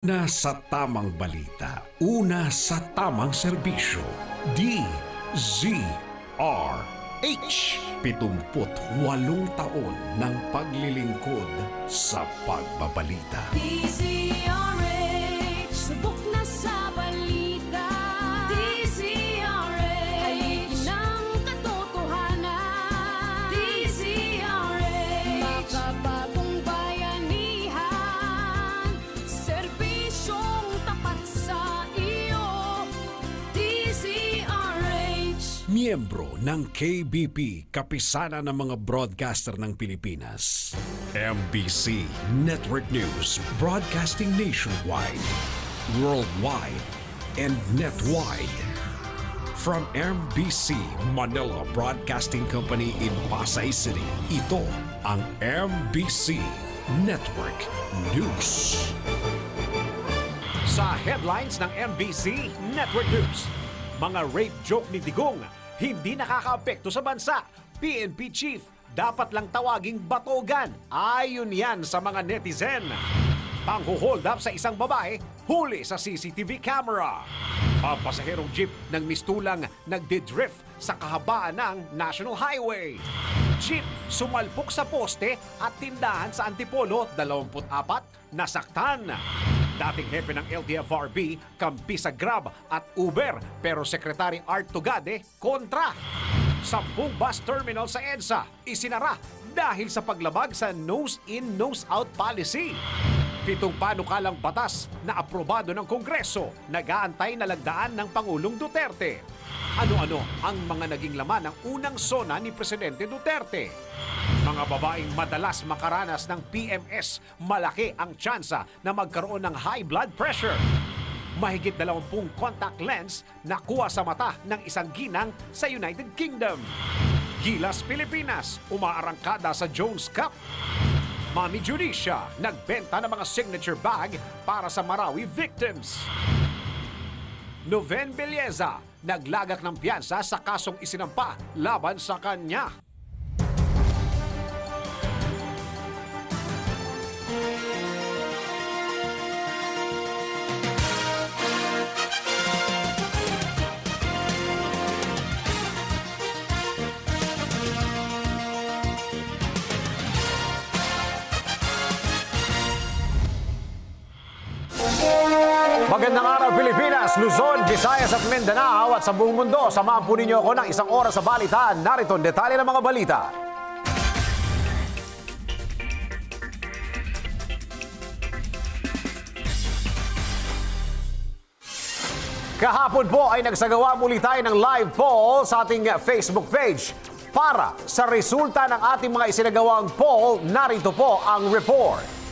Una sa tamang balita, una sa tamang serbisyo. DZRH. 78 taon ng paglilingkod sa pagbabalita. DZRH, subok na sa balita. DZRH, haligi ng katotohanan. DZRH, makabagong bayanihan. Serbisyong tapat sa iyo. DZRH. Miyembro ng KBP, kapisanan ng mga broadcaster ng Pilipinas. MBC Network News, broadcasting nationwide, worldwide, and netwide. From MBC Manila Broadcasting Company in Pasay City, ito ang MBC Network News. Sa headlines ng MBC Network News, mga rape joke ni Digong hindi nakakaapekto sa bansa. PNP Chief dapat lang tawaging batogan. Ayon yan sa mga netizen. Panghuhold up sa isang babae, huli sa CCTV camera. Ang pasaherong jeep ng mistulang nagdidrift sa kahabaan ng National Highway. Jeep sumalpok sa poste at tindahan sa Antipolo, 24 nasaktan. Dating hepe ng LTFRB, kampi sa Grab at Uber, pero Secretary Art Tugade kontra. 10 bus terminal sa EDSA isinara dahil sa paglabag sa nose-in, nose-out policy. 7 panukalang batas na aprobado ng Kongreso, nag-aantay na lagdaan ng Pangulong Duterte. Ano-ano ang mga naging laman ng unang sona ni Presidente Duterte? Mga babaeng madalas makaranas ng PMS, malaki ang tsansa na magkaroon ng high blood pressure. Mahigit 20 contact lens nakuha sa mata ng isang ginang sa United Kingdom. Gilas Pilipinas, umaarangkada sa Jones Cup. Mami Judicia, nagbenta ng mga signature bag para sa Marawi victims. Noven Belleza, naglagak ng piyansa sa kasong isinampa laban sa kanya. Magandang araw Pilipinas, Luzon, Visayas at Mindanao at sa buong mundo. Samahan po ninyo ako ng isang oras sa balitaan. Narito ang detalye ng mga balita. Kahapon po ay nagsagawa muli tayo ng live poll sa ating Facebook page. Para sa resulta ng ating mga isinagawang poll, narito po ang report.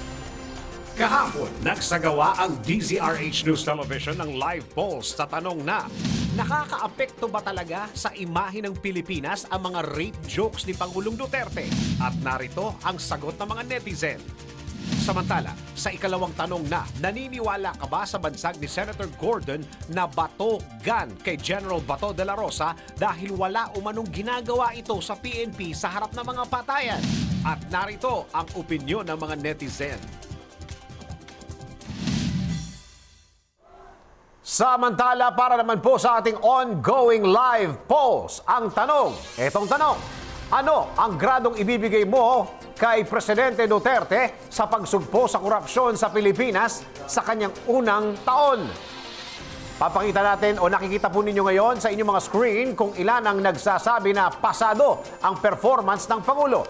Kahapon, nagsagawa ang DZRH News Television ng live polls sa tanong na, nakakaapekto ba talaga sa imahe ng Pilipinas ang mga rape jokes ni Pangulong Duterte? At narito ang sagot ng mga netizen. Samantala, sa ikalawang tanong na, naniniwala ka ba sa bansag ni Senator Gordon na batogan kay General Bato de la Rosa dahil wala umanong ginagawa ito sa PNP sa harap ng mga patayan? At narito ang opinyon ng mga netizen. Samantala, para naman po sa ating ongoing live polls, ang tanong, etong tanong, ano ang gradong ibibigay mo kay Presidente Duterte sa pagsugpo sa korupsyon sa Pilipinas sa kanyang unang taon? Papakita natin o nakikita po ninyo ngayon sa inyong mga screen kung ilan ang nagsasabi na pasado ang performance ng Pangulo.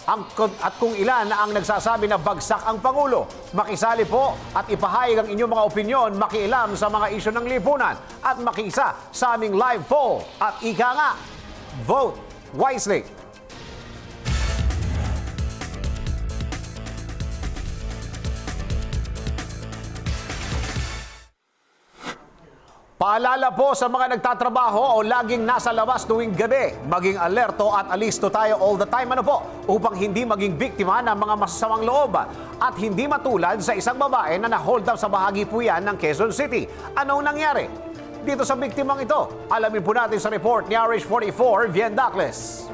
At kung ilan na ang nagsasabi na bagsak ang Pangulo. Makisali po at ipahayag ang inyong mga opinyon, makialam sa mga isyu ng lipunan at makiisa sa aming live poll. At ika nga, vote wisely. Paalala po sa mga nagtatrabaho o laging nasa labas tuwing gabi, maging alerto at alisto tayo all the time upang hindi maging biktima ng mga masasamang loob at hindi matulad sa isang babae na na-hold up sa bahagi po yan ng Quezon City. Anong nangyari dito sa biktimang ito? Alamin po natin sa report ni RH44, Vien Dacles.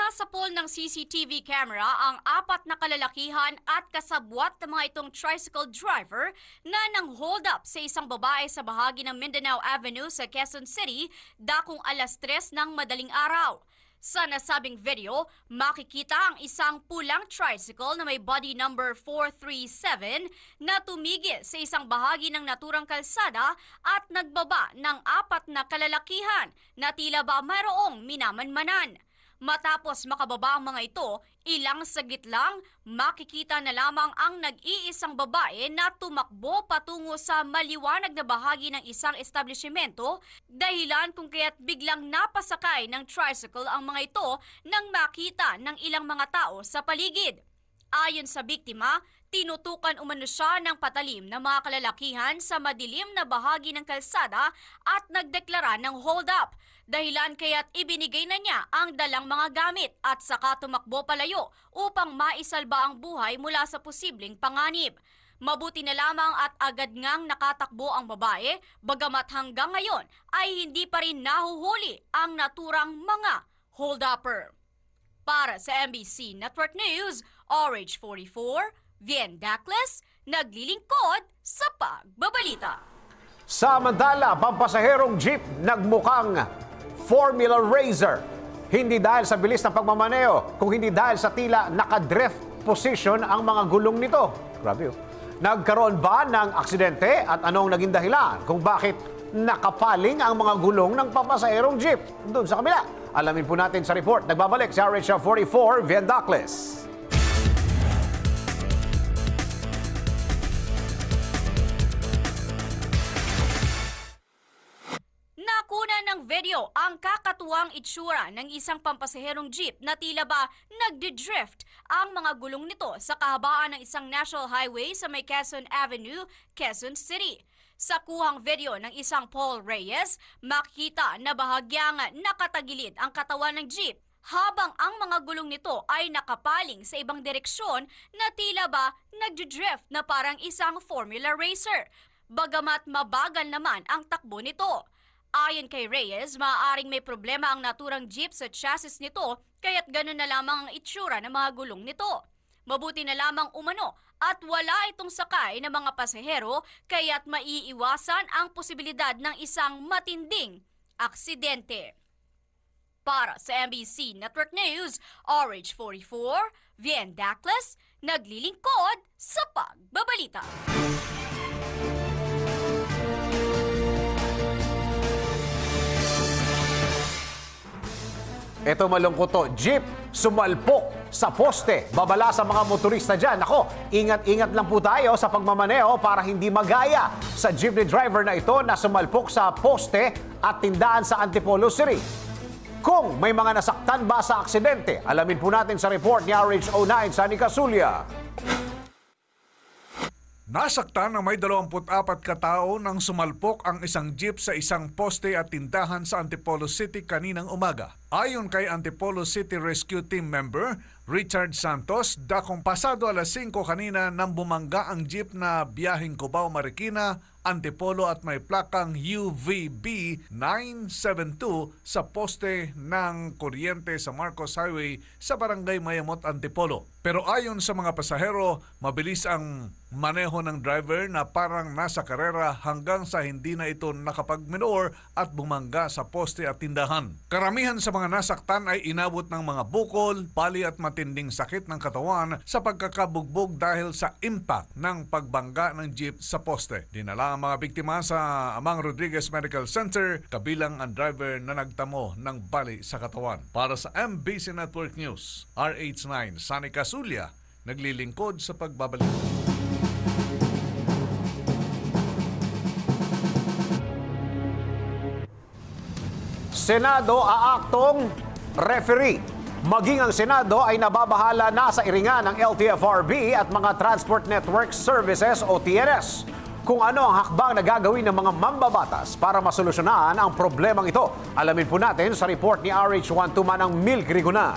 Nasa pool ng CCTV camera ang 4 na kalalakihan at kasabwat ng mga itong tricycle driver na nang hold up sa isang babae sa bahagi ng Mindanao Avenue sa Quezon City dakong 3:00 ng madaling araw. Sa nasabing video, makikita ang isang pulang tricycle na may body number 437 na tumigil sa isang bahagi ng naturang kalsada at nagbaba ng 4 na kalalakihan na tila ba mayroong minamanmanan. Matapos makababa ang mga ito, ilang saglit lang, makikita na lamang ang nag-iisang babae na tumakbo patungo sa maliwanag na bahagi ng isang establishmento, dahilan kung kaya't biglang napasakay ng tricycle ang mga ito nang makita ng ilang mga tao sa paligid. Ayon sa biktima, tinutukan umano siya ng patalim ng mga kalalakihan sa madilim na bahagi ng kalsada at nagdeklara ng hold up. Dahilan kaya't ibinigay na niya ang dalang mga gamit at saka tumakbo palayo upang maisalba ang buhay mula sa posibleng panganib. Mabuti na lamang at agad ngang nakatakbo ang babae, bagamat hanggang ngayon ay hindi pa rin nahuhuli ang naturang mga hold-upper. Para sa MBC Network News, RH44, Vien Dacles, naglilingkod sa pagbabalita. Samantala, pampasaherong jeep nagmukhang Formula Racer. Hindi dahil sa bilis ng pagmamaneo, kung hindi dahil sa tila nakadrift position ang mga gulong nito. Grabe oh. Nagkaroon ba ng aksidente at anong naging dahilan kung bakit nakapaling ang mga gulong ng pampasaherong jeep? Doon sa kabila, alamin po natin sa report. Nagbabalik si RH44, Vien Dacles. Nakuna ng video ang kakatuwang itsura ng isang pampasaherong jeep na tila ba nagdi-drift ang mga gulong nito sa kahabaan ng isang national highway sa may Quezon Avenue, Quezon City. Sa kuhang video ng isang Paul Reyes, makikita na bahagyang nakatagilid ang katawan ng jeep habang ang mga gulong nito ay nakapaling sa ibang direksyon na tila ba nagdi-drift na parang isang Formula Racer. Bagamat mabagal naman ang takbo nito. Ayon kay Reyes, maaaring may problema ang naturang jeep sa chassis nito kaya't gano'n na lamang ang itsura ng mga gulong nito. Mabuti na lamang umano at wala itong sakay ng mga pasahero kaya't maiiwasan ang posibilidad ng isang matinding aksidente. Para sa MBC Network News, RH44, Vien Dacles, naglilingkod sa pagbabalita. Ito malungkot to. Jeep sumalpok sa poste. Babala sa mga motorista dyan. Ako, ingat-ingat lang po tayo sa pagmamaneo para hindi magaya sa jeepney driver na ito na sumalpok sa poste at tindahan sa Antipolo City. Kung may mga nasaktan ba sa aksidente, alamin po natin sa report ni RH09 Sunny Casulia. Nasaktan ng may 24 katao nang sumalpok ang isang jeep sa isang poste at tindahan sa Antipolo City kaninang umaga. Ayon kay Antipolo City Rescue Team member Richard Santos, dakong pasado 5:00 kanina nang bumangga ang jeep na biyaheng Cubao Marikina, Antipolo at may plakang UVB 972 sa poste ng kuryente sa Marcos Highway sa Barangay Mayamot, Antipolo. Pero ayon sa mga pasahero, mabilis ang maneho ng driver na parang nasa karera hanggang sa hindi na ito nakapagminor at bumangga sa poste at tindahan. Karamihan sa mga nasaktan ay inabot ng mga bukol, pali at matinding sakit ng katawan sa pagkakabugbog dahil sa impact ng pagbangga ng jeep sa poste. Dinala ang mga biktima sa Amang Rodriguez Medical Center, kabilang ang driver na nagtamo ng bali sa katawan. Para sa MBC Network News, RH9 Sunny Casulia, naglilingkod sa pagbabalik. Senado aaktong referee. Maging ang Senado ay nababahala na sa iringan ng LTFRB at mga Transport Network Services o TNS. Kung ano ang hakbang na gagawin ng mga mambabatas para masolusyonan ang problemang ito, alamin po natin sa report ni RH1 Tumanang Milk Rigunan.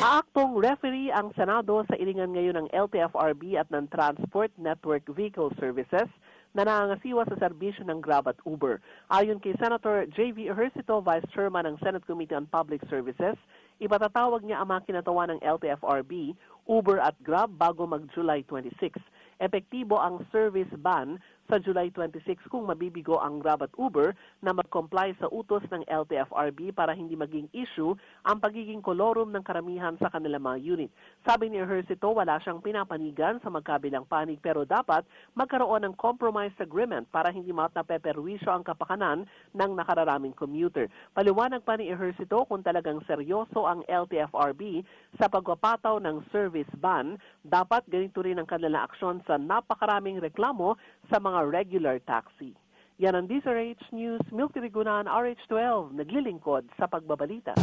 Aaktong referee ang Senado sa iringan ngayon ng LTFRB at ng Transport Network Vehicle Services na nangangasiwa sa serbisyo ng Grab at Uber. Ayon kay Senator J.V. Ejercito, Vice Chairman ng Senate Committee on Public Services, ipatatawag niya ang mga kinatawa ng LTFRB, Uber at Grab bago mag-July 26. Epektibo ang service ban sa July 26 kung mabibigo ang Grab at Uber na mag-comply sa utos ng LTFRB para hindi maging issue ang pagiging kolorum ng karamihan sa kanilang mga unit. Sabi ni Ejercito, wala siyang pinapanigan sa magkabilang panig pero dapat magkaroon ng compromise agreement para hindi napeperwisyo ang kapakanan ng nakararaming commuter. Paliwanag pa ni Ejercito kung talagang seryoso ang LTFRB sa pagpapataw ng service ban, dapat ganito rin ang kanilang aksyon sa napakaraming reklamo sa mga regular taxi. Yan ang DZRH News, Milky Rigunan, RH12, naglilingkod sa pagbabalita.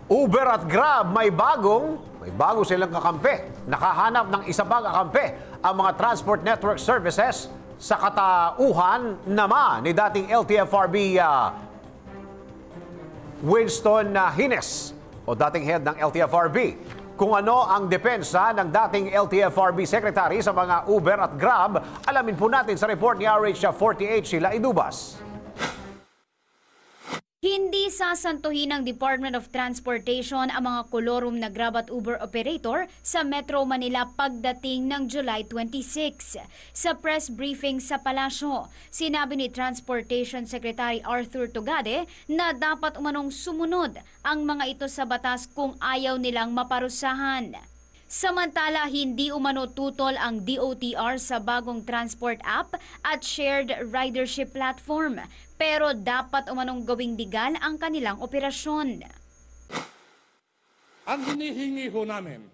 Uber at Grab may bago silang kakampi. Nakahanap ng isa pang kakampi ang mga transport network services sa katauhan naman ni dating LTFRB Winston Hines o dating head ng LTFRB. Kung ano ang depensa ng dating LTFRB Secretary sa mga Uber at Grab, alamin po natin sa report ni RH48 Sheila Idubas. Hindi sasantuhin ng Department of Transportation ang mga kolorum na Grab at Uber operator sa Metro Manila pagdating ng July 26. Sa press briefing sa Palasyo, sinabi ni Transportation Secretary Arthur Tugade na dapat umanong sumunod ang mga ito sa batas kung ayaw nilang maparusahan. Samantala, hindi umano tutol ang DOTR sa bagong transport app at shared ridership platform, pero dapat umanong gawing legal ang kanilang operasyon. Ang hinihingi ho namin,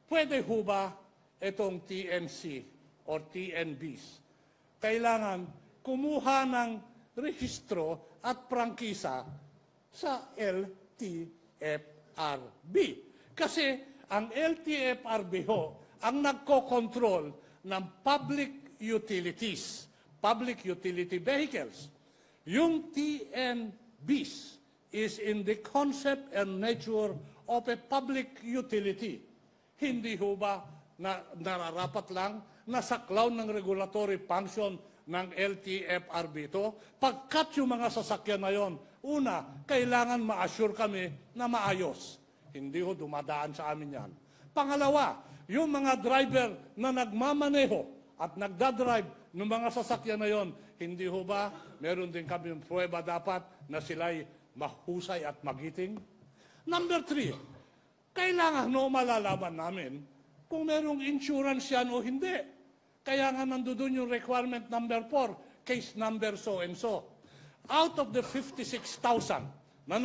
pwede ho ba itong TNC or TNBs? Kailangan kumuha ng rehistro at prangkisa sa LTFRB. Kasi ang LTFRB ho ang nagko-control ng public utilities, public utility vehicles. Yung TNBs is in the concept and nature of a public utility. Hindi ho ba na nararapat lang na saklaw ng regulatory function ng LTFRB ito? Pagkat yung mga sasakyan na yon, una, kailangan ma-assure kami na maayos. Hindi ho dumadaan sa amin yan. Pangalawa, yung mga driver na nagmamaneho at nagdadrive ng mga sasakyan na yon, hindi ho ba meron din kami pruweba dapat na sila'y mahusay at magiting? Number 3, kailangan no malalaman namin kung merong insurance yan o hindi. Kaya nga nandoon yung requirement number 4, case number so and so. Out of the 56,000 na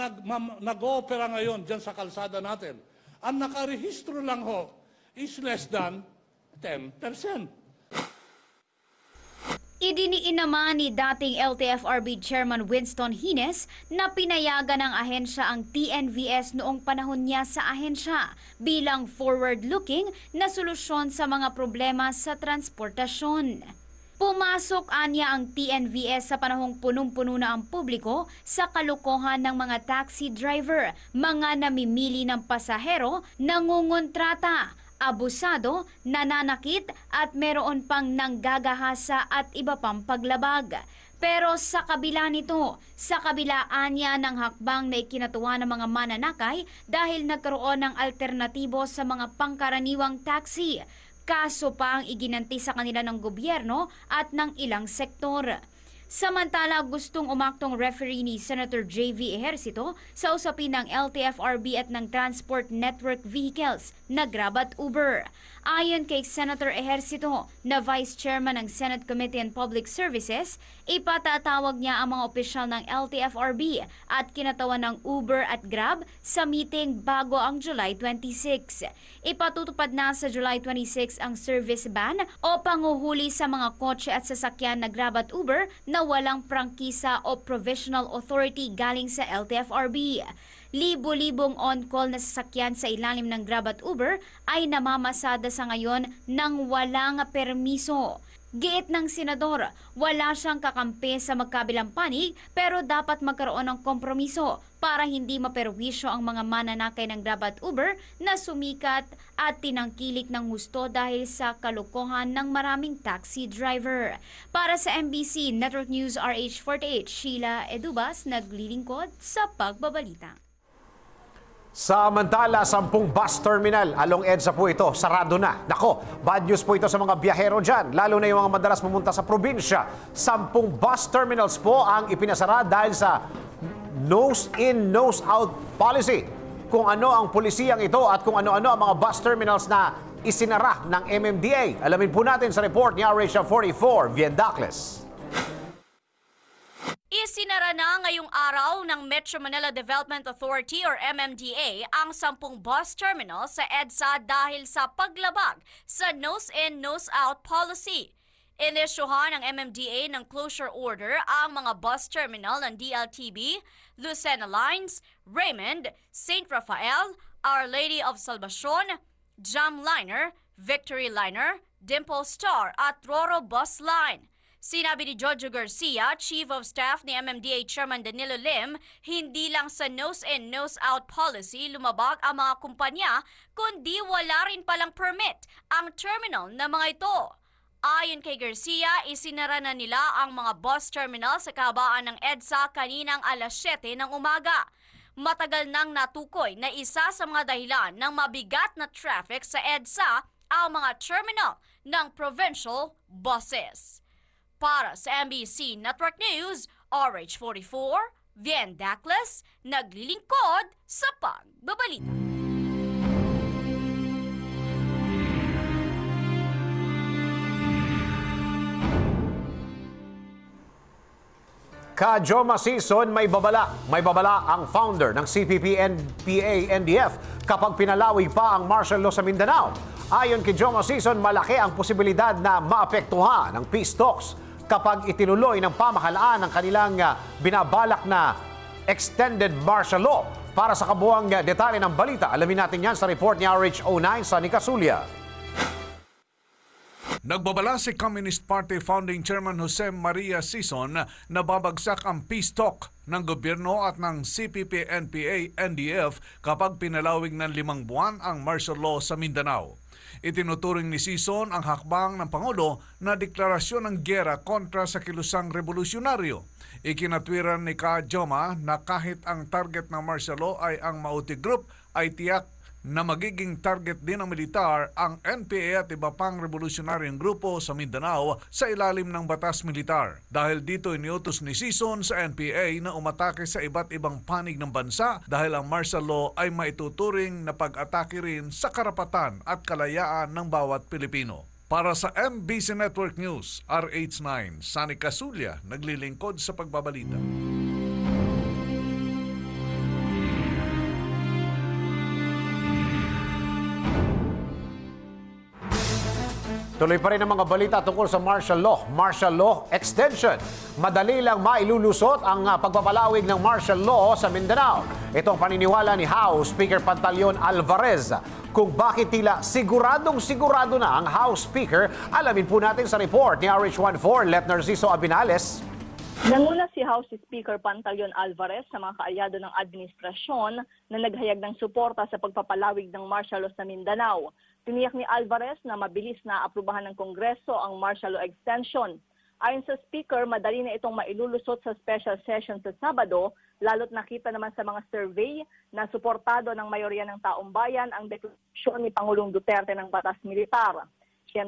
nag-oopera ngayon dyan sa kalsada natin, ang nakarehistro lang ho is less than 10%. Idiniin naman ni dating LTFRB Chairman Winston Hines na pinayagan ng ahensya ang TNVS noong panahon niya sa ahensya bilang forward-looking na solusyon sa mga problema sa transportasyon. Pumasok anya ang TNVS sa panahong punong-puno na ang publiko sa kalokohan ng mga taxi driver, mga namimili ng pasahero, nangungontrata, abusado, nananakit at meron pang nanggagahasa at iba pang paglabag. Pero sa kabila nito, sa kabilaan niya ng hakbang na ikinatuwa ng mga mananakay dahil nagkaroon ng alternatibo sa mga pangkaraniwang taxi. Kaso pa ang iginanti sa kanila ng gobyerno at ng ilang sektor. Samantala, gustong umaktong referee ni Senator J.V. Ejercito sa usapin ng LTFRB at ng Transport Network Vehicles na Grab at Uber. Ayon kay Senator Ejercito na Vice Chairman ng Senate Committee on Public Services, ipatatawag niya ang mga opisyal ng LTFRB at kinatawan ng Uber at Grab sa meeting bago ang July 26. Ipatutupad na sa July 26 ang service ban o panguhuli sa mga kotse at sasakyan na Grab at Uber na walang prangkisa o provisional authority galing sa LTFRB. Libo-libong on-call na sasakyan sa ilalim ng Grab at Uber ay namamasada sa ngayon ng walang permiso. Giit ng senador, wala siyang kakampi sa magkabilang panig pero dapat magkaroon ng kompromiso para hindi maperwisyo ang mga mananakay ng Grab at Uber na sumikat at tinangkilik ng husto dahil sa kalokohan ng maraming taxi driver. Para sa MBC Network News RH48, Sheila Edubas naglilingkod sa pagbabalita. Samantala, 10 bus terminal along EDSA po ito, sarado na. Nako, bad news po ito sa mga biyahero dyan, lalo na yung mga madalas pumunta sa probinsya. 10 bus terminals po ang ipinasara dahil sa nose-in, nose-out policy. Kung ano ang pulisiyang ito at kung ano-ano ang mga bus terminals na isinara ng MMDA. Alamin po natin sa report ni RH44, Viendacles. Isinara na ngayong araw ng Metro Manila Development Authority or MMDA ang 10 bus terminal sa EDSA dahil sa paglabag sa nose-in, nose-out policy. Inisyuhan ng MMDA ng closure order ang mga bus terminal ng DLTB, Lucena Lines, Raymond, St. Rafael, Our Lady of Salvacion, Jam Liner, Victory Liner, Dimple Star at Roro Bus Line. Sinabi ni Jojo Garcia, Chief of Staff ni MMDA Chairman Danilo Lim, hindi lang sa nose-in, nose-out policy lumabag ang mga kumpanya, kundi wala rin palang permit ang terminal na mga ito. Ayon kay Garcia, isinara na nila ang mga bus terminal sa kahabaan ng EDSA kaninang alas 7 ng umaga. Matagal nang natukoy na isa sa mga dahilan ng mabigat na traffic sa EDSA ang mga terminal ng provincial buses. Para sa MBC Network News, RH44, Viendacles, naglilingkod sa pagbabalita. Ka-Joma season, may babala. May babala ang founder ng CPP, NPA, NDF kapag pinalawig pa ang martial law sa Mindanao. Ayon kay Joma season, malaki ang posibilidad na maapektuhan ng peace talks kapag itinuloy ng pamahalaan ang kanilang binabalak na extended martial law. Para sa kabuuang detalye ng balita, alamin natin yan sa report ni RH09 Sunny Casulia. Nagbabala si Communist Party Founding Chairman Jose Maria Sison na babagsak ang peace talk ng gobyerno at ng CPP, NPA, NDF kapag pinalawig ng 5 buwan ang martial law sa Mindanao. Itinuturing ni Sison ang hakbang ng Pangulo na deklarasyon ng giyera kontra sa kilusang revolusyonaryo. Ikinatwiran ni Ka-Joma na kahit ang target ng martial law ay ang Mauti Group, ay tiyak na magiging target din ng militar ang NPA at iba pang revolusyonaryong grupo sa Mindanao sa ilalim ng batas militar. Dahil dito iniutos ni Sison sa NPA na umatake sa iba't ibang panig ng bansa dahil ang martial law ay maituturing na pag-atake rin sa karapatan at kalayaan ng bawat Pilipino. Para sa MBC Network News, RH9, Sunny Casulia, naglilingkod sa pagbabalita. Tuloy pa rin ang mga balita tungkol sa martial law extension. Madali lang mailulusot ang pagpapalawig ng martial law sa Mindanao. Ito ang paniniwala ni House Speaker Pantaleon Alvarez. Kung bakit tila siguradong-sigurado na ang House Speaker, alamin po natin sa report ni RH14, Let Narciso Abinales. Nanguna si House Speaker Pantaleon Alvarez sa mga kaalyado ng administrasyon na naghayag ng suporta sa pagpapalawig ng martial law sa Mindanao. Tiniyak ni Alvarez na mabilis na aprubahan ng Kongreso ang martial law extension. Ayon sa Speaker, madali na itong mailulusot sa special session sa Sabado, lalo't nakita naman sa mga survey na suportado ng mayorya ng taong bayan ang deklarasyon ni Pangulong Duterte ng batas militar. 100%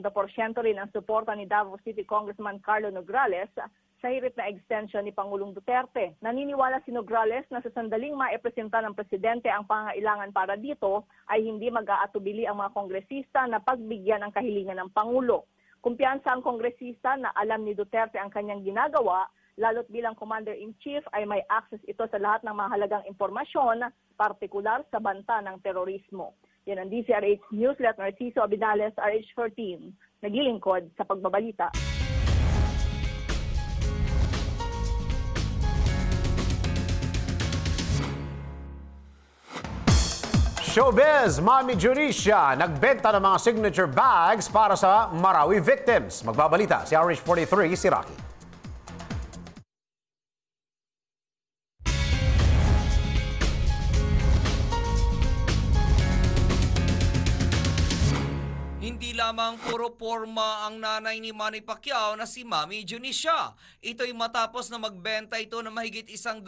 rin ang suporta ni Davao City Congressman Carlo Nograles sa hirit na extension ni Pangulong Duterte. Naniniwala si Nograles na sa sandaling maipresenta ng Presidente ang pangailangan para dito ay hindi mag-aatubili ang mga kongresista na pagbigyan ang kahilingan ng Pangulo. Kumpiyansa ang kongresista na alam ni Duterte ang kanyang ginagawa, lalo't bilang Commander-in-Chief ay may access ito sa lahat ng mahalagang impormasyon, partikular sa banta ng terorismo. Yan ang DZRH News, Let Narciso Abinales, RH14, naglilingkod sa pagbabalita. Showbiz, Mami Junicia, nagbenta ng mga signature bags para sa Marawi victims. Magbabalita si RH43, si Rocky. Hindi lamang puro forma ang nanay ni Manny Pacquiao na si Mami Junicia. Ito'y matapos na magbenta ito ng mahigit 100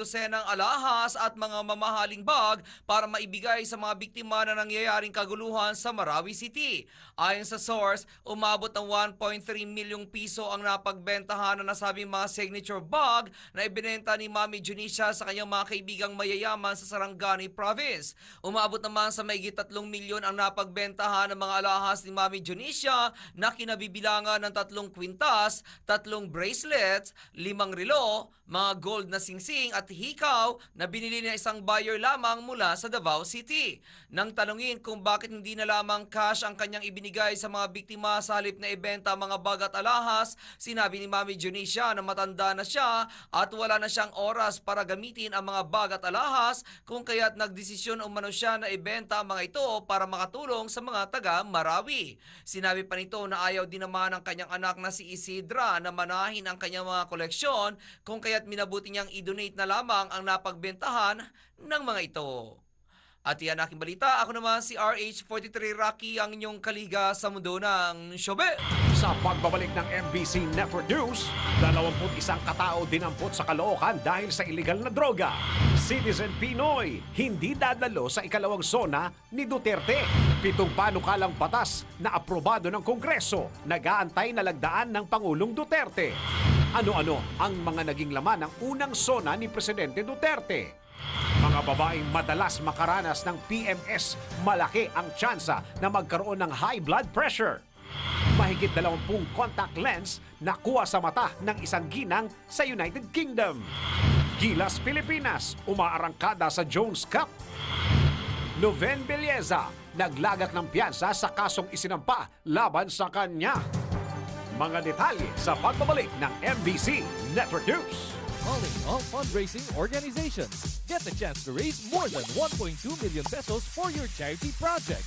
alahas at mga mamahaling bag para maibigay sa mga biktima na nangyayaring kaguluhan sa Marawi City. Ayon sa source, umabot ng 1.3 milyong piso ang napagbentahan na nasabing mga signature bag na ibinenta ni Mami Junicia sa kanyang mga kaibigang mayayaman sa Sarangani Province. Umabot naman sa mahigit 3 milyon ang napagbentahan ng mga alahas ni Mami Junicia na kinabibilangan ng 3 kwintas, 3 bracelets, 5 relo, mga gold na singsing at hikaw na binili ng isang buyer lamang mula sa Davao City. Nang tanungin kung bakit hindi na lamang cash ang kanyang ibinigay sa mga biktima sa halip na ibenta ang mga bag at alahas, sinabi ni Mami Junicia na matanda na siya at wala na siyang oras para gamitin ang mga bag at alahas, kung kaya't nagdesisyon umano siya na ibenta ang mga ito para makatulong sa mga taga Marawi. Sinabi pa nito na ayaw din naman ng kanyang anak na si Isidra na manahin ang kanyang mga koleksyon, kung kaya't minabuti niyang i-donate na lamang ang napagbentahan ng mga ito. At yan aking balita. Ako naman si RH43 Rocky, ang inyong kaliga sa mundo ng showbiz. Sa pagbabalik ng MBC Network News, 21 katao dinampot sa Caloocan dahil sa illegal na droga. Citizen Pinoy, hindi dadalo sa ikalawang zona ni Duterte. 7 panukalang batas na aprobado ng Kongreso, nag-aantay na lagdaan ng Pangulong Duterte. Ano-ano ang mga naging laman ng unang zona ni Presidente Duterte? Mga babaeng madalas makaranas ng PMS, malaki ang tsansa na magkaroon ng high blood pressure. Mahigit 20 contact lens nakuha sa mata ng isang ginang sa United Kingdom. Gilas Pilipinas, umaarangkada sa Jones Cup. Noven Belleza, naglagak ng piyansa sa kasong isinampa laban sa kanya. Mga detalye sa pagbabalik ng MBC Network News. Calling all fundraising organizations. Get the chance to raise more than 1.2 million pesos for your charity project.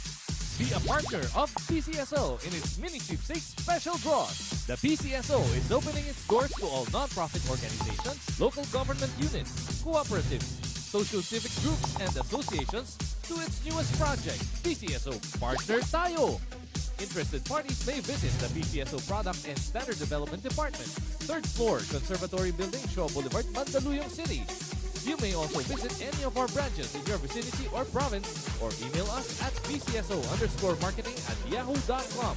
Be a partner of PCSO in its mini sweepstakes special draws. The PCSO is opening its doors to all non-profit organizations, local government units, cooperatives, social civic groups, and associations to its newest project, PCSO Partner Tayo. Interested parties may visit the PCSO Product and Standard Development Department, 3rd floor, Conservatory Building, Shaw Boulevard, Mandaluyong City. You may also visit any of our branches in your vicinity or province, or email us at pcso_marketing@yahoo.com.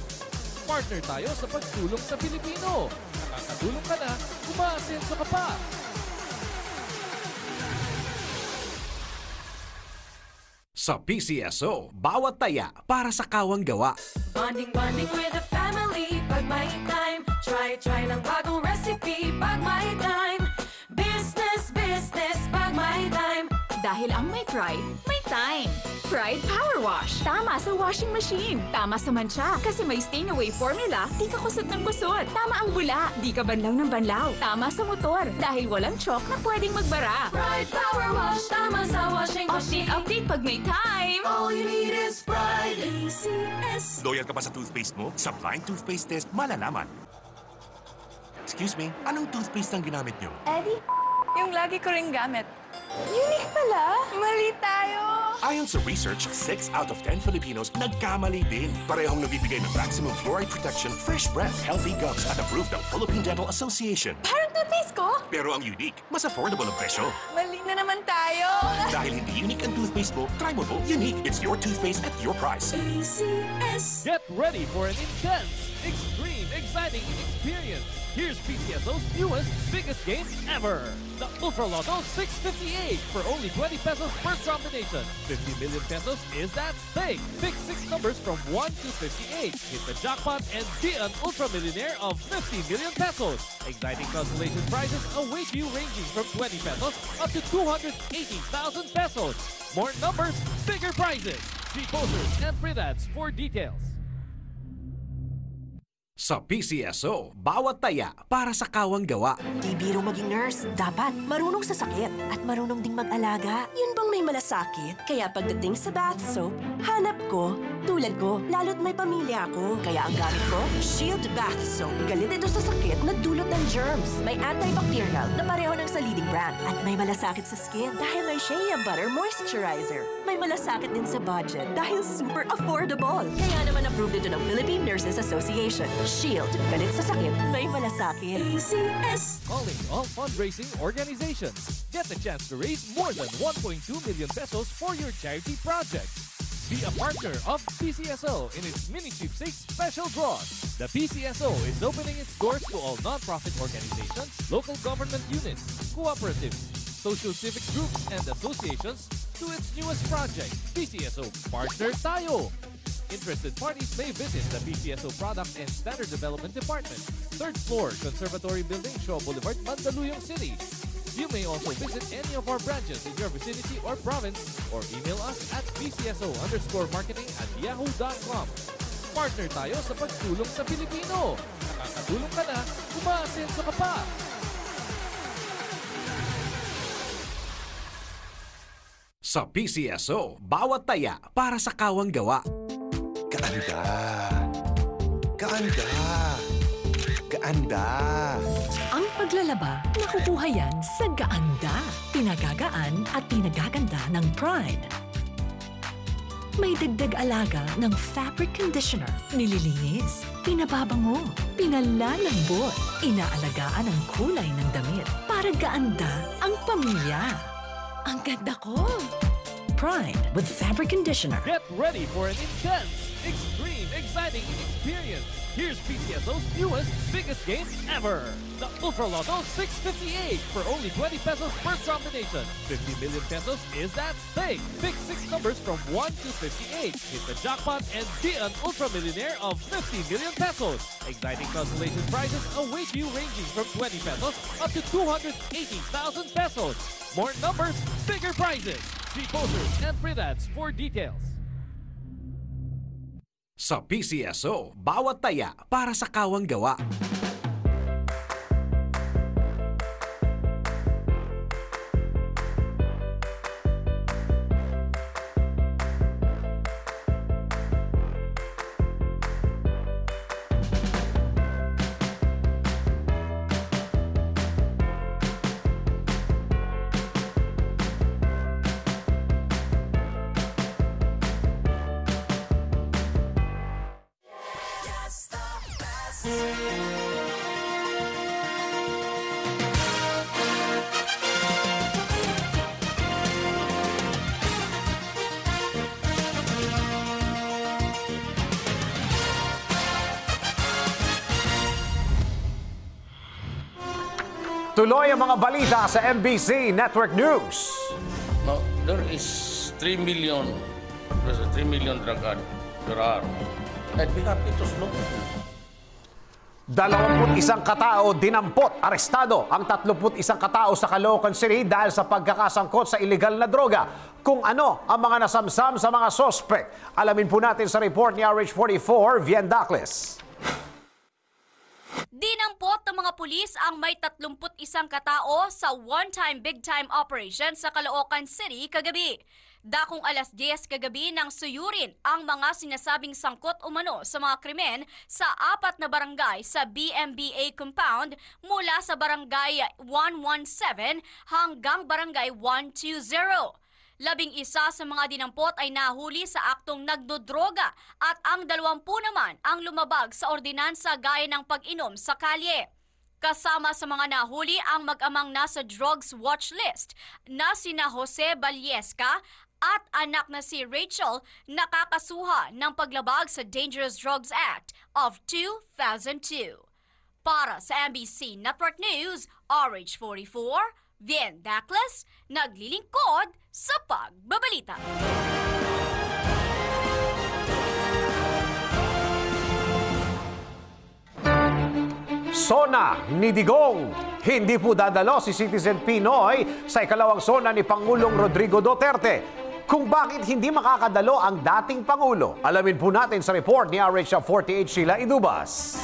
Partner tayo sa pagtulong sa Pilipino. Nakakatulong ka na, umaasenso ka pa. Sa PCSO, bawat taya para sa kawang gawa. Bonding with the family pag may time. Try ng bagong recipe pag may time. Business pag may time. Dahil ang may pride, may time. Pride Power Wash. Tama sa washing machine. Tama sa mancha. Kasi may stain away formula, di ka kusot ng kusot. Tama ang bula, di ka banlaw ng banlaw. Tama sa motor, dahil walang chalk na pwedeng magbara. Pride Power Wash. Tama sa washing machine. Update pag may time. All you need is Pride. ACS. Loyal ka ba sa toothpaste mo? Sa blind toothpaste test, malalaman. Excuse me, anong toothpaste ang ginamit nyo? Eddie, yung lagi ko ring gamit. Unique pala. Mali tayo. Ayon sa research, 6 out of 10 Filipinos nagkamali din. Parehong nabibigay ng maximum fluoride protection, fresh breath, healthy gums at approved ng Philippine Dental Association. Parang toothpaste ko. Pero ang unique, mas affordable ang presyo. Mali na naman tayo. Dahil hindi unique ang toothpaste mo, try mo po. Unique, it's your toothpaste at your price. ACS. Get ready for an intense, extreme, exciting experience. Here's PCSO's newest, biggest game ever. The Ultra Lotto 658 for only 20 pesos per combination. 50 million pesos is at stake. Pick 6 numbers from 1 to 58. Hit the jackpot and be an ultra millionaire of 50 million pesos. Exciting consolation prizes await you ranging from 20 pesos up to 280,000 pesos. More numbers, bigger prizes. See posters and print ads for details. Sa PCSO, bawat taya para sa kawang gawa. Di biro maging nurse, dapat marunong sa sakit at marunong ding mag-alaga. Yun bang may malasakit? Kaya pagdating sa bath soap, hanap ko, tulad ko, lalo't may pamilya ako. Kaya ang gamit ko, Shield Bath Soap. Galit ito sa sakit na dulot ng germs. May antibacterial na pareho ng sa leading brand. At may malasakit sa skin dahil may Shea Butter Moisturizer. May malasakit din sa budget dahil super affordable. Kaya naman approved ito ng Philippine Nurses Association. Shield. Galit sa sakit, may malasakit. ACS. Calling all fundraising organizations. Get the chance to raise more than 1.2 million pesos for your charity projects. Be a partner of PCSO in its mini sweepstakes special draws. The PCSO is opening its doors to all non-profit organizations, local government units, cooperatives, social civic groups, and associations to its newest project, PCSO Partner Tayo. Interested parties may visit the PCSO Product and Standard Development Department, 3rd floor, Conservatory Building, Shaw Boulevard, Mandaluyong City. You may also visit any of our branches in your vicinity or province or email us at pcso_marketing@yahoo.com. Partner tayo sa pagtulong sa Pilipino. Nakakatulong ka na, umaasenso ka pa. Sa PCSO, bawat taya para sa kawang gawa. Gaanda. Gaanda. Gaanda. Ang paglalaba, nakukuha yan sa Gaanda. Pinagagaan at pinagaganda ng Pride. May dagdag alaga ng fabric conditioner, nililinis, pinababango, pinalalambot, inaalagaan ang kulay ng damit para gaanda ang pamilya. Ang ganda ko! Pride with fabric conditioner. Get ready for an intense, extreme, exciting experience. Here's PCSO's newest, biggest game ever. The Ultra Lotto 658 for only 20 pesos per combination. 50 million pesos is at stake. Pick 6 numbers from 1 to 58. Hit the jackpot and be an Ultra Millionaire of 50 million pesos. Exciting consolation prizes await you ranging from 20 pesos up to 280,000 pesos. More numbers, bigger prizes. See posters and print ads for details. Sa PCSO, bawat taya para sa kawang gawa. Tuloy ang mga balita sa MBC Network News. Now, there is 3 million drug addicts per hour. I'd be happy to slow. 21 katao dinampot, arestado ang 31 katao sa Caloocan City dahil sa pagkakasangkot sa illegal na droga. Kung ano ang mga nasamsam sa mga sospek, alamin po natin sa report ni RH44, Vien Dacles. Dinampot ng mga pulis ang may 31 katao sa one-time big-time operation sa Caloocan City kagabi. Dakong alas 10 kagabi nang suyurin ang mga sinasabing sangkot umano sa mga krimen sa 4 na barangay sa BMBA compound mula sa barangay 117 hanggang barangay 120. 11 sa mga dinampot ay nahuli sa aktong nagdodroga at ang 20 naman ang lumabag sa ordinansa gaya ng pag-inom sa kalye. Kasama sa mga nahuli ang mag-amang nasa drugs watch list na sina Jose Ballesca at anak na si Rachel nakakasuha ng paglabag sa Dangerous Drugs Act of 2002. Para sa MBC Network News, RH44, Vien Dacles, naglilingkod sa pagbabalita. Sona ni Digong. Hindi po dadalo si Citizen Pinoy sa ikalawang sona ni Pangulong Rodrigo Duterte. Kung bakit hindi makakadalo ang dating Pangulo, alamin po natin sa report ni RH 48 Sheila Idubas.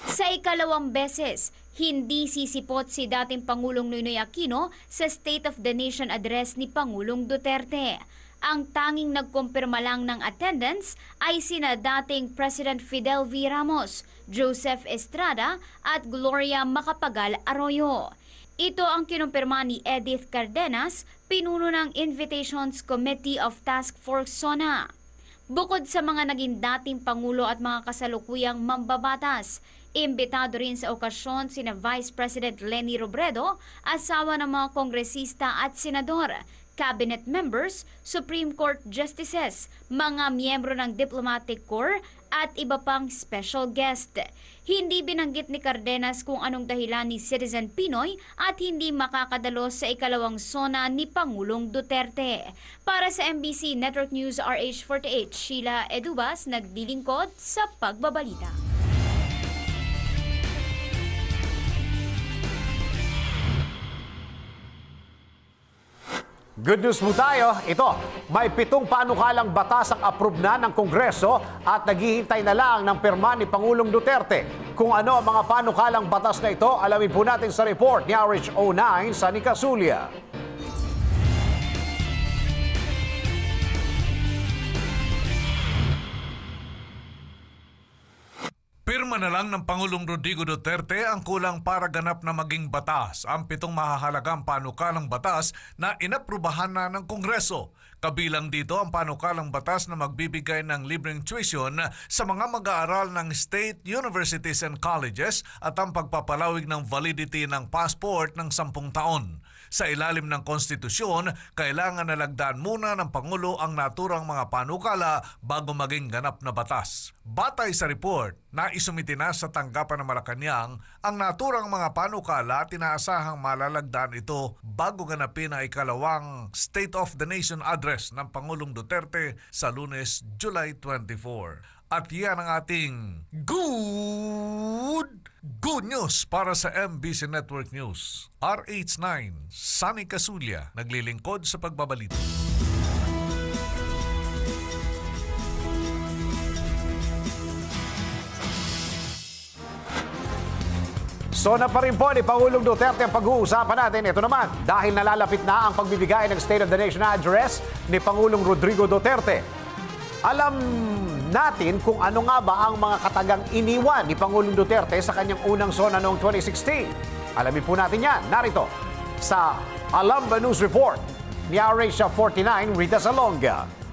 Sa ikalawang beses, hindi sisipot si dating Pangulong Noynoy Aquino sa State of the Nation address ni Pangulong Duterte. Ang tanging nagkumpirma lang ng attendance ay sina dating President Fidel V. Ramos, Joseph Estrada at Gloria Macapagal Arroyo. Ito ang kinumpirma ni Edith Cardenas, pinuno ng Invitations Committee of Task Force SONA. Bukod sa mga naging dating Pangulo at mga kasalukuyang mambabatas, imbitado rin sa okasyon sina Vice President Leni Robredo, asawa ng mga kongresista at senador, cabinet members, Supreme Court justices, mga miyembro ng Diplomatic Corps at iba pang special guest. Hindi binanggit ni Cardenas kung anong dahilan ni Citizen Pinoy at hindi makakadalo sa ikalawang SONA ni Pangulong Duterte. Para sa MBC Network News RH48, Sheila Edubas, naglilingkod sa pagbabalita. Good news po tayo. Ito, may 7 panukalang batas ang approve na ng Kongreso at naghihintay na lang ng pirma ni Pangulong Duterte. Kung ano ang mga panukalang batas na ito, alamin po natin sa report ni RH09 Sunny Casulia. Pirma na lang ng Pangulong Rodrigo Duterte ang kulang para ganap na maging batas ang 7 mahahalagang panukalang batas na inaprubahan na ng Kongreso. Kabilang dito ang panukalang batas na magbibigay ng libreng tuition sa mga mag-aaral ng state universities and colleges at ang pagpapalawig ng validity ng passport ng 10 taon. Sa ilalim ng konstitusyon, kailangan nalagdaan muna ng Pangulo ang naturang mga panukala bago maging ganap na batas. Batay sa report na isumiti na sa tanggapan ng Malacanang, ang naturang mga panukala tinaasahang malalagdaan ito bago ganapin ang ikalawang State of the Nation address ng Pangulong Duterte sa Lunes, July 24. At yan ang ating good news para sa MBC Network News. RH9, Sunny Casulia, naglilingkod sa pagbabalita. SONA pa rin po ni Pangulong Duterte ang pag-uusapan natin. Ito naman, dahil nalalapit na ang pagbibigay ng State of the Nation address ni Pangulong Rodrigo Duterte. Alam natin kung ano nga ba ang mga katagang iniwan ni Pangulong Duterte sa kanyang unang SONA noong 2016. Alamin po natin yan. Narito sa Alamba News Report ni RH 49 Rita Salonga.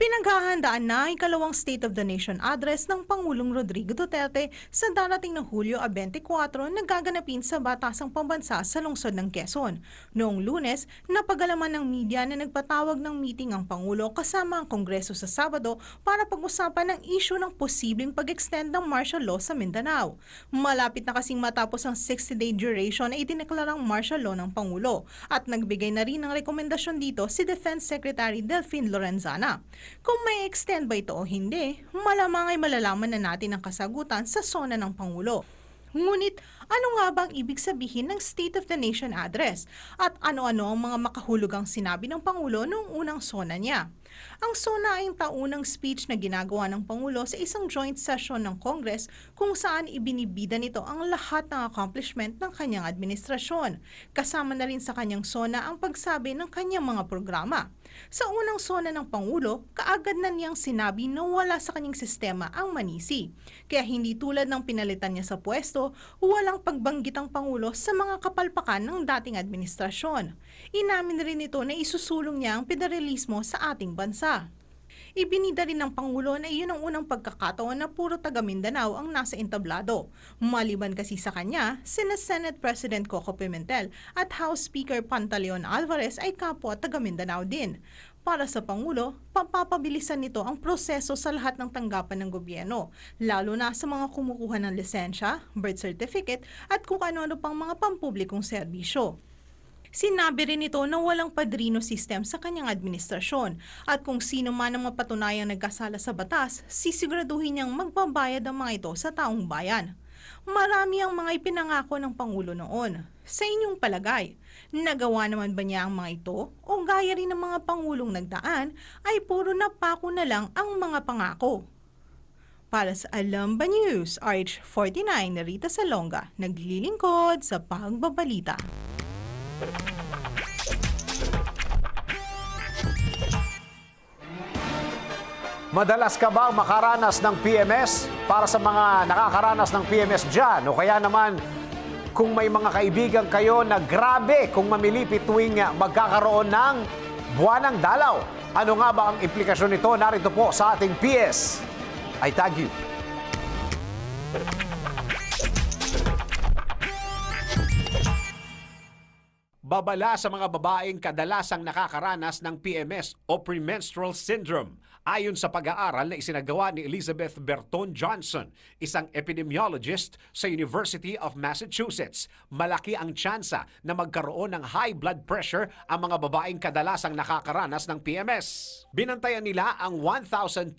Pinaghahandaan na ang ikalawang State of the Nation address ng Pangulong Rodrigo Duterte sa darating na Hulyo 24 na gaganapin sa Batasang Pambansa sa lungsod ng Quezon. Noong Lunes, napagalaman ng media na nagpatawag ng meeting ang Pangulo kasama ang Kongreso sa Sabado para pag-usapan ang issue ng posibleng pag-extend ng martial law sa Mindanao. Malapit na kasing matapos ang 60-day duration na itineklarang martial law ng Pangulo at nagbigay na rin ng rekomendasyon dito si Defense Secretary Delfin Lorenzana. Kung may extend ba ito o hindi, malamang ay malalaman na natin ang kasagutan sa SONA ng Pangulo. Ngunit, ano nga bang ibig sabihin ng State of the Nation address? At ano-ano ang mga makahulugang sinabi ng Pangulo noong unang SONA niya? Ang SONA ay ang taunang speech na ginagawa ng Pangulo sa isang joint session ng Congress kung saan ibinibida nito ang lahat ng accomplishment ng kanyang administrasyon. Kasama na rin sa kanyang SONA ang pagsabi ng kanyang mga programa. Sa unang SONA ng Pangulo, kaagad na niyang sinabi na wala sa kanyang sistema ang manisi. Kaya hindi tulad ng pinalitan niya sa pwesto, walang pagbanggit ang Pangulo sa mga kapalpakan ng dating administrasyon. Inamin rin ito na isusulong niya ang federalismo sa ating bansa. Ibinida rin ng Pangulo na iyon ang unang pagkakataon na puro taga Mindanao ang nasa entablado. Maliban kasi sa kanya, sina Senate President Coco Pimentel at House Speaker Pantaleon Alvarez ay kapwa taga Mindanao din. Para sa Pangulo, papapabilisan nito ang proseso sa lahat ng tanggapan ng gobyerno, lalo na sa mga kumukuha ng lisensya, birth certificate at kung ano-ano pang mga pampublikong serbisyo. Sinabi rin ito na walang padrino system sa kanyang administrasyon at kung sino man ang mapatunayang nagkasala sa batas, sisiguraduhin niyang magbabayad ang mga ito sa taong bayan. Marami ang mga ipinangako ng Pangulo noon. Sa inyong palagay, nagawa naman ba niya ang mga ito o gaya rin ng mga pangulong nagdaan ay puro napako na lang ang mga pangako? Para sa Alam Ba News, RH49 na Rita Salonga, naglilingkod sa Pagbabalita. Madalas ka ba makaranas ng PMS? Para sa mga nakakaranas ng PMS dyan, o kaya naman kung may mga kaibigan kayo na grabe kung mamilipit tuwing magkakaroon ng buwanang dalaw. Ano nga ba ang implikasyon nito? Narito po sa ating PS. I tag you. Babala sa mga babaeng kadalasang nakakaranas ng PMS o premenstrual syndrome. Ayon sa pag-aaral na isinagawa ni Elizabeth Berton Johnson, isang epidemiologist sa University of Massachusetts, malaki ang tsansa na magkaroon ng high blood pressure ang mga babaeng kadalasang nakakaranas ng PMS. Binantayan nila ang 1,250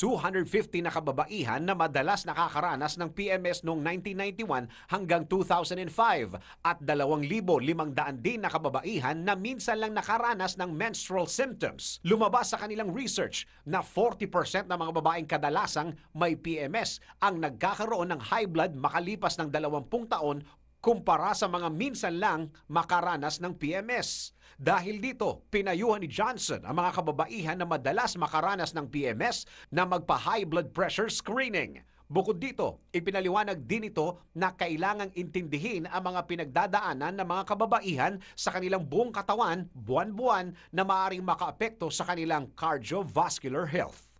na kababaihan na madalas nakakaranas ng PMS noong 1991 hanggang 2005 at 2,500 din na kababaihan na minsan lang nakaranas ng menstrual symptoms. Lumabas sa kanilang research na 40% ng mga babaeng kadalasang may PMS ang nagkakaroon ng high blood makalipas ng 20 taon kumpara sa mga minsan lang makaranas ng PMS. Dahil dito, pinayuhan ni Johnson ang mga kababaihan na madalas makaranas ng PMS na magpa-high blood pressure screening. Bukod dito, ipinaliwanag din ito na kailangang intindihin ang mga pinagdadaanan ng mga kababaihan sa kanilang buong katawan buwan-buwan na maaaring makaapekto sa kanilang cardiovascular health.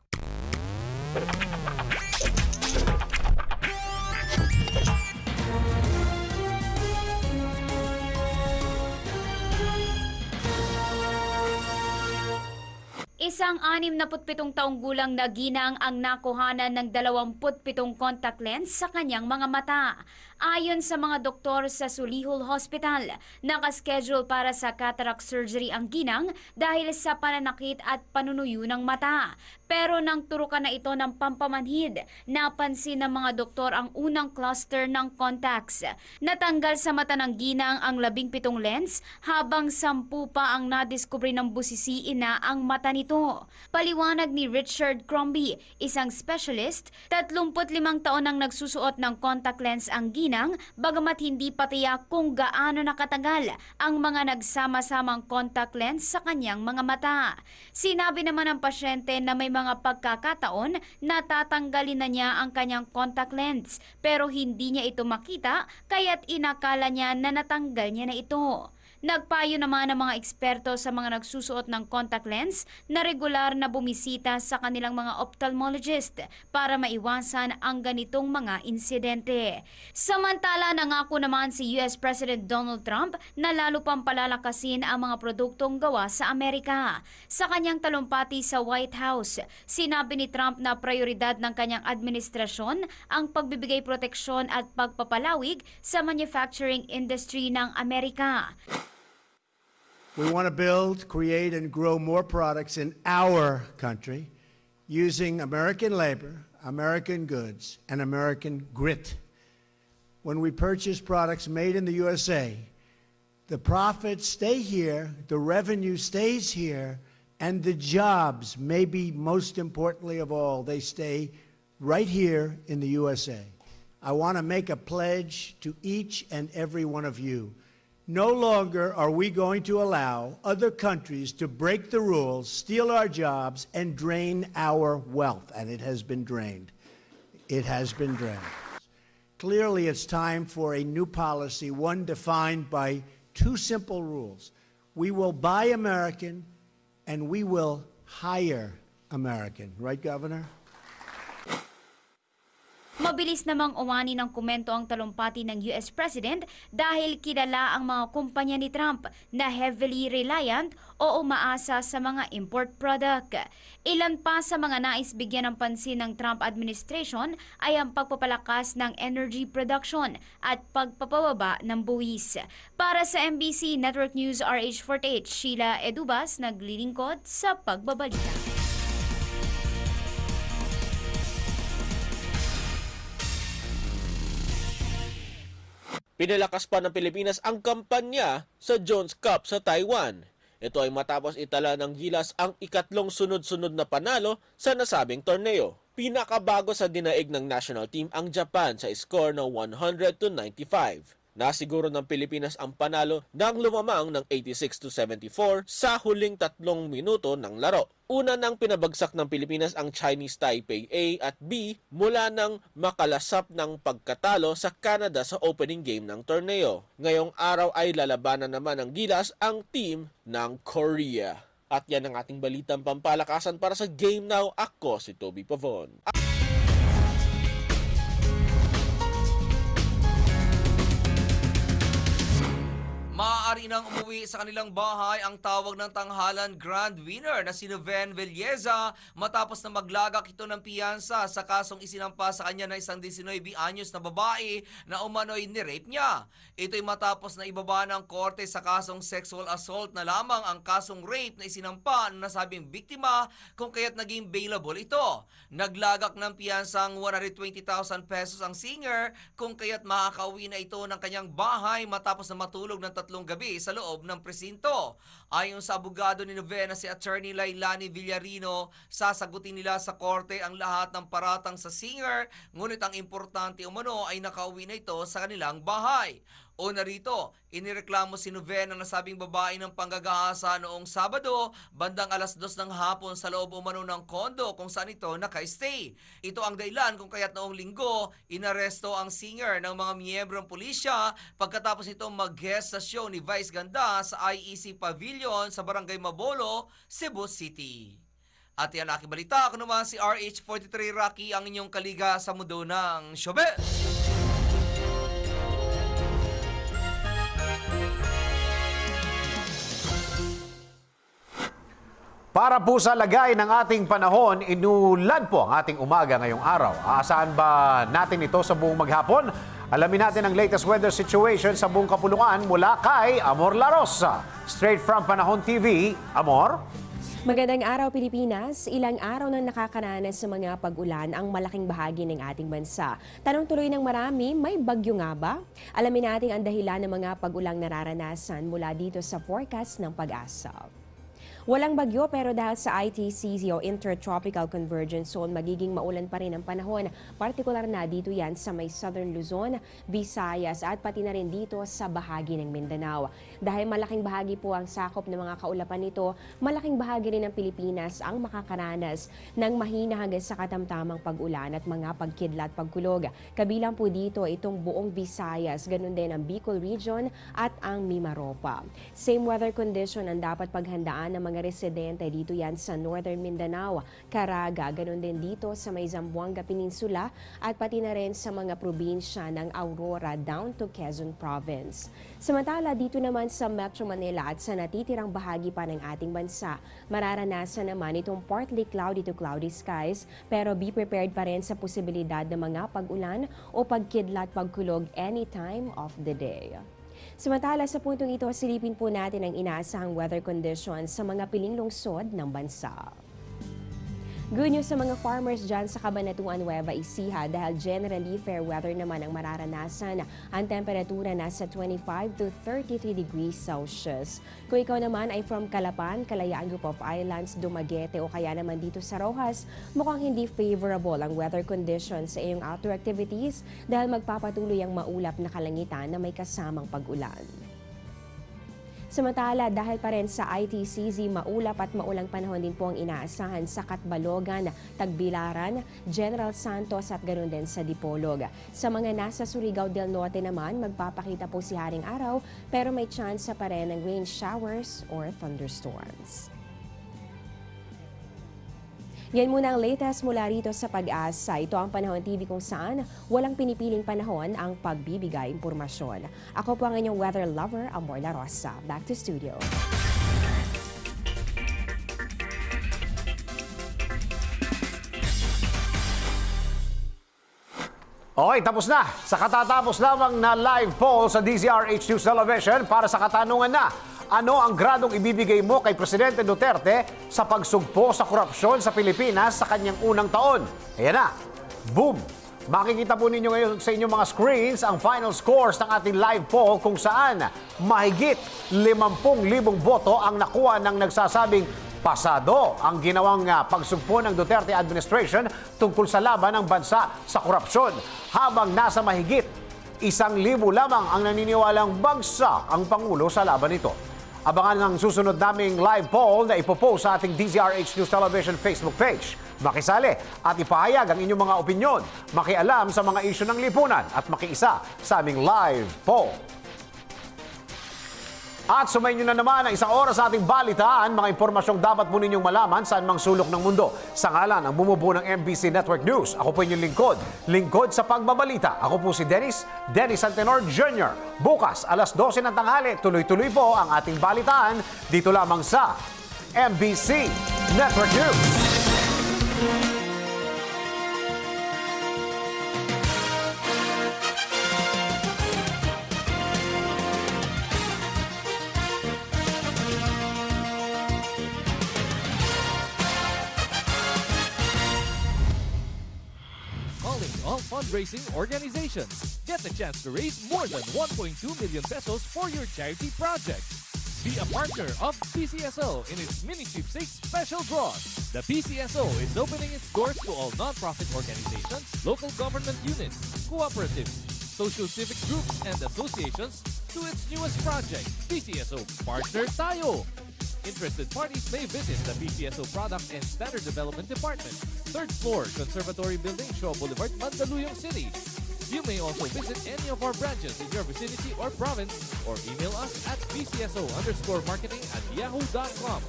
Isang 67 taong gulang na ginang ang nakuhanan ng 27 contact lens sa kanyang mga mata. Ayon sa mga doktor sa Sulihul Hospital, nakaschedule para sa cataract surgery ang ginang dahil sa pananakit at panunuyo ng mata. Pero nang turukan na ito ng pampamanhid, napansin ng mga doktor ang unang cluster ng contacts. Natanggal sa mata ng ginang ang 17 lens habang 10 pa ang nadiskubre ng busisiin na ang mata nito. Paliwanag ni Richard Crombie, isang specialist, 35 taon nang nagsusuot ng contact lens ang ginang, bagamat hindi pa tiyak kung gaano nakatagal ang mga nagsama-samang contact lens sa kanyang mga mata. Sinabi naman ng pasyente na may mga pagkakataon na tatanggalin na niya ang kanyang contact lens pero hindi niya ito makita kaya't inakala niya na natanggal niya na ito. Nagpayo naman ang mga eksperto sa mga nagsusuot ng contact lens na regular na bumisita sa kanilang mga ophthalmologist para maiwasan ang ganitong mga insidente. Samantala, nangako naman si US President Donald Trump na lalo pang palalakasin ang mga produktong gawa sa Amerika. Sa kanyang talumpati sa White House, sinabi ni Trump na prioridad ng kanyang administrasyon ang pagbibigay proteksyon at pagpapalawig sa manufacturing industry ng Amerika. We want to build, create, and grow more products in our country using American labor, American goods, and American grit. When we purchase products made in the USA, the profits stay here, the revenue stays here, and the jobs, maybe most importantly of all, they stay right here in the USA. I want to make a pledge to each and every one of you. No longer are we going to allow other countries to break the rules, steal our jobs, and drain our wealth. And it has been drained. It has been drained. Clearly, it's time for a new policy, one defined by two simple rules. We will buy American, and we will hire American. Right, Governor? Mabilis namang umani ng komento ang talumpati ng US President dahil kilala ang mga kumpanya ni Trump na heavily reliant o umaasa sa mga import product. Ilan pa sa mga nais bigyan ng pansin ng Trump administration ay ang pagpapalakas ng energy production at pagpapababa ng buwis. Para sa MBC Network News RH48, Sheila Edubas, naglilingkod sa Pagbabalita. Pinalakas pa ng Pilipinas ang kampanya sa Jones Cup sa Taiwan. Ito ay matapos itala ng Gilas ang ikatlong sunod-sunod na panalo sa nasabing torneo. Pinakabago sa dinaig ng national team ang Japan sa score na 100-95. Nasiguro ng Pilipinas ang panalo nang lumamang ng 86-74 sa huling 3 minuto ng laro. Una nang pinabagsak ng Pilipinas ang Chinese Taipei A at B mula nang makalasap ng pagkatalo sa Canada sa opening game ng torneo. Ngayong araw ay lalabanan naman ng Gilas ang team ng Korea. At yan ang ating balitang pampalakasan para sa Game Now. Ako si Toby Pavon. Maaari nang umuwi sa kanilang bahay ang tawag ng tanghalan grand winner na si Noven Villeza matapos na maglagak ito ng piyansa sa kasong isinampa sa kanya na isang 19 anyos na babae na umano'y ni-rape niya. Ito'y matapos na ibaba ng korte sa kasong sexual assault na lamang ang kasong rape na isinampa ng nasabing biktima kung kaya't naging bailable ito. Naglagak ng piyansang 120,000 pesos ang singer kung kaya't makakauwi na ito ng kanyang bahay matapos na matulog ng 3 gabi sa loob ng presinto. Ayon sa abogado ni Noven na si Attorney Lailani Villarino, sasagutin nila sa korte ang lahat ng paratang sa singer, ngunit ang importante umano ay nakauwi na ito sa kanilang bahay. O narito, inireklamo si Noven ang nasabing babae ng panggagahasa noong Sabado, bandang 2:00 ng hapon sa loob umano ng kondo kung saan ito naka-stay. Ito ang dahilan kung kaya't noong Linggo, inaresto ang singer ng mga miyembrong pulisya pagkatapos itong mag-guest sa show ni Vice Ganda sa IEC Pavilion sa Barangay Mabolo, Cebu City. At yan aking balita, ako naman si RH43 Rocky, ang inyong kaliga sa mundo ng showbiz. Para po sa lagay ng ating panahon, inulan po ang ating umaga ngayong araw. Aasahan ba natin ito sa buong maghapon? Alamin natin ang latest weather situation sa buong kapuluan mula kay Amor La Rosa. Straight from Panahon TV, Amor? Magandang araw Pilipinas, ilang araw nang nakakaranas sa mga pag-ulan ang malaking bahagi ng ating bansa. Tanong tuloy ng marami, may bagyo nga ba? Alamin natin ang dahilan ng mga pag-ulang nararanasan mula dito sa forecast ng Pag-asa. Walang bagyo pero dahil sa ITCZ o Intertropical Convergence Zone, magiging maulan pa rin ang panahon. Partikular na dito yan sa may Southern Luzon, Visayas at pati na rin dito sa bahagi ng Mindanao. Dahil malaking bahagi po ang sakop ng mga kaulapan nito, malaking bahagi rin ng Pilipinas ang makakaranas ng mahina hanggang sa katamtamang pag-ulan at mga pagkidlat pagkulog. Kabilang po dito itong buong Visayas, ganun din ang Bicol Region at ang Mimaropa. Same weather condition ang dapat paghandaan ng mga residente dito yan sa Northern Mindanao, Caraga, ganun din dito sa may Zamboanga Peninsula at pati na rin sa mga probinsya ng Aurora down to Quezon Province. Samantala dito naman sa Metro Manila at sa natitirang bahagi pa ng ating bansa, mararanasan naman itong partly cloudy to cloudy skies pero be prepared pa rin sa posibilidad ng mga pag-ulan o pagkidlat pagkulog anytime of the day. Samantala sa puntong ito, silipin po natin ang inaasahang weather conditions sa mga piling lungsod ng bansa. Good news sa mga farmers dyan sa Cabanatuan, Nueva Ecija dahil generally fair weather naman ang mararanasan. Ang temperatura nasa 25 to 33 degrees Celsius. Kung ikaw naman ay from Calapan, Kalayaan Group of Islands, Dumaguete o kaya naman dito sa Rojas, mukhang hindi favorable ang weather conditions sa iyong outdoor activities dahil magpapatuloy ang maulap na kalangitan na may kasamang pag-ulan. Samantala, dahil pa rin sa ITCZ, maulap at maulang panahon din po ang inaasahan sa Catbalogan, Tagbilaran, General Santos at ganoon din sa Dipolog. Sa mga nasa Surigao del Norte naman, magpapakita po si Haring Araw pero may chance pa rin ng rain showers or thunderstorms. Yan muna ang latest mula rito sa Pag-asa. Ito ang Panahon TV kung saan walang pinipiling panahon ang pagbibigay impormasyon. Ako po ang inyong weather lover, Amor La Rosa. Back to studio. Okay, tapos na. Sa katatapos lamang na live poll sa DZRH News Television para sa katanungan na, ano ang gradong ibibigay mo kay Presidente Duterte sa pagsugpo sa korupsyon sa Pilipinas sa kanyang unang taon? Ayan na. Boom! Makikita po ninyo ngayon sa inyong mga screens ang final scores ng ating live poll kung saan mahigit 50,000 boto ang nakuha ng nagsasabing pasado ang ginawang pagsugpo ng Duterte administration tungkol sa laban ng bansa sa korupsyon. Habang nasa mahigit 1,000 lamang ang naniniwalang bagsak ang Pangulo sa laban nito. Abangan ang susunod naming live poll na ipopost sa ating DZRH News Television Facebook page. Makisali at ipahayag ang inyong mga opinyon, makialam sa mga isyu ng lipunan at makiisa sa aming live poll. At sumayin nyo na naman ang 1 oras sa ating balitaan, mga impormasyong dapat po ninyong malaman saan mang sulok ng mundo. Sa ngalan ng bumubuo ng MBC Network News, ako po inyong lingkod sa pagbabalita. Ako po si Dennis Antenor Jr. Bukas, alas 12 ng tanghali, tuloy-tuloy po ang ating balitaan dito lamang sa MBC Network News. All fundraising organizations. Get the chance to raise more than 1.2 million pesos for your charity project. Be a partner of PCSO in its mini sweepstakes special draws. The PCSO is opening its doors to all non-profit organizations, local government units, cooperatives, social civic groups, and associations to its newest project, PCSO Partner Tayo. Interested parties may visit the PCSO Product and Standard Development Department, 3rd floor, Conservatory Building, Shaw Boulevard, Mandaluyong City. You may also visit any of our branches in your vicinity or province or email us at pcso_marketing@yahoo.com.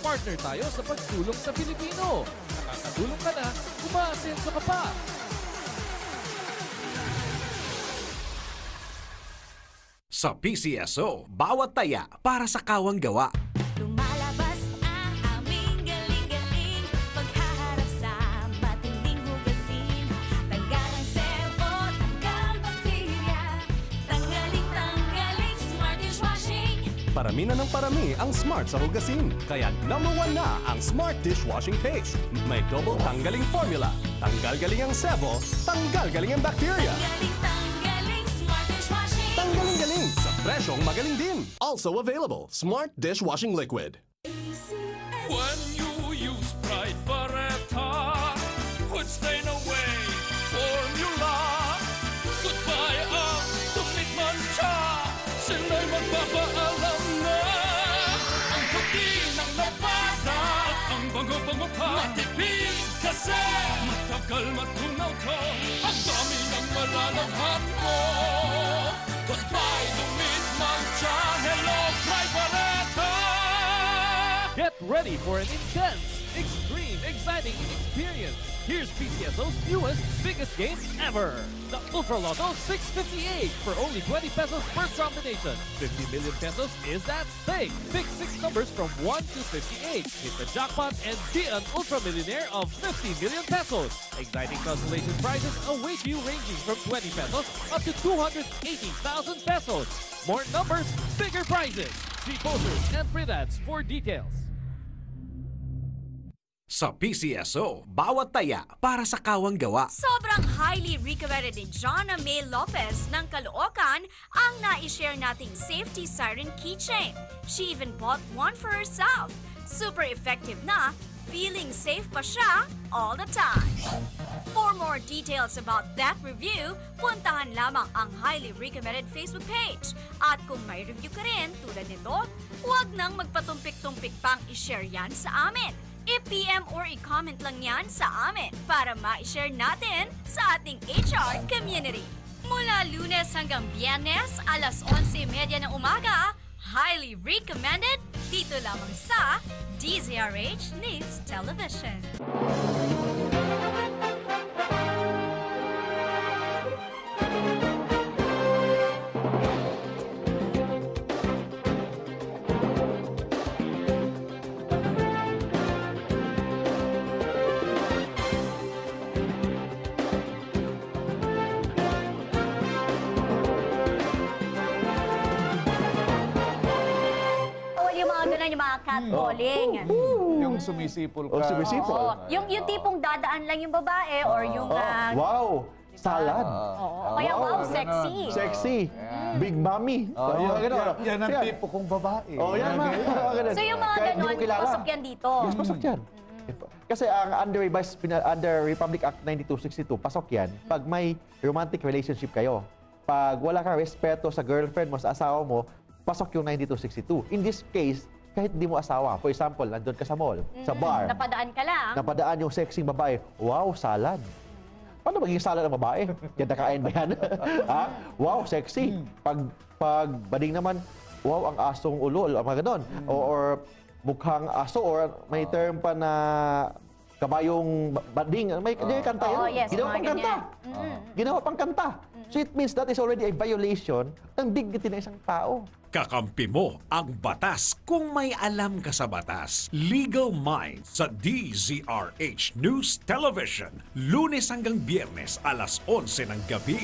Partner tayo sa pagtulong sa Pilipino. Nakakatulong ka na, umaasenso ka pa. Sa PCSO, bawat taya para sa kawang gawa. Lumalabas ang aming galing-galing paghaharap sa matinding hugasin. Tanggal ang sebo, tanggal bakterya, tanggaling smart dishwashing. Parami na ng parami ang smart sa hugasin. Kaya #1 na ang Smart Dishwashing Paste. May double tanggaling formula. Tanggal galing ang sebo, tanggal galing ang bakterya. Tanggaling smart dishwashing. Tanggaling galing sa presyong magaling din. Also available, Smart Dishwashing Liquid. When you use Pride Barretta, put stain away formula. Goodbye ang tumit mancha, sila'y magpapaalam na. Ang puti ng labada, ang bango-bango pa, matipid kasi matagal matunaw to. Ang dami ng malalabhan mo. Goodbye tumit mancha, hello Pride Barretta. Get ready for an intense, extreme, exciting experience. Here's PCSO's newest, biggest game ever. The Ultra Lotto 658 for only 20 pesos per combination. 50 million pesos is at stake. Pick 6 numbers from 1 to 58. Hit the jackpot and be an Ultra Millionaire of 50 million pesos. Exciting consolation prizes await you ranging from 20 pesos up to 280,000 pesos. More numbers, bigger prizes. See posters and print ads for details. Sa PCSO, bawat taya para sa kawang gawa. Sobrang highly recommended ni Jonna May Lopez ng Caloocan ang na-share nating safety siren keychain. She even bought one for herself. Super effective na, feeling safe pa siya all the time. For more details about that review, puntahan lamang ang highly recommended Facebook page. At kung may review ka rin tulad nito, huwag nang magpatumpik-tumpik pang i-share yan sa amin. I-PM or i-comment lang yan sa amin para ma-share natin sa ating HR community. Mula Lunes hanggang Biyernes, alas 11:30 ng umaga, highly recommended dito lamang sa DZRH News Television. Yung mga catcalling. Yung sumisipol ka. Oh, sumisipol. Yung tipong dadaan lang yung babae or yung... Wow! Salad. Oo. Kaya wow, sexy. Sexy. Big mommy. Yan ang tipo kong babae. Yan mga So yung mga ganon, pasok yan dito. Yes, pasok yan. Kasi ang under Republic Act 9262, pasok yan pag may romantic relationship kayo. Pag wala kang respeto sa girlfriend mo, sa asawa mo, pasok yung 9262. In this case, kahit di mo asawa, for example, nandun ka sa mall, sa bar, Napadaan ka lang. napadaan yung sexing babae, wow, salad. Paano maging salad ang babae? Yan nakain ba yan? Ha? Wow, sexy. Pag bading naman, wow, ang asong ulo, mga ganon. Or mukhang aso, or may term pa na kabayong bading. May kanta yun. Yes, Ginawa pang kanta. Ginawa pang kanta. So it means that is already a violation ng dignity ng isang tao. Kakampi mo ang batas kung may alam ka sa batas. Legal Minds sa DZRH News Television. Lunes hanggang Biyernes alas 11 ng gabi.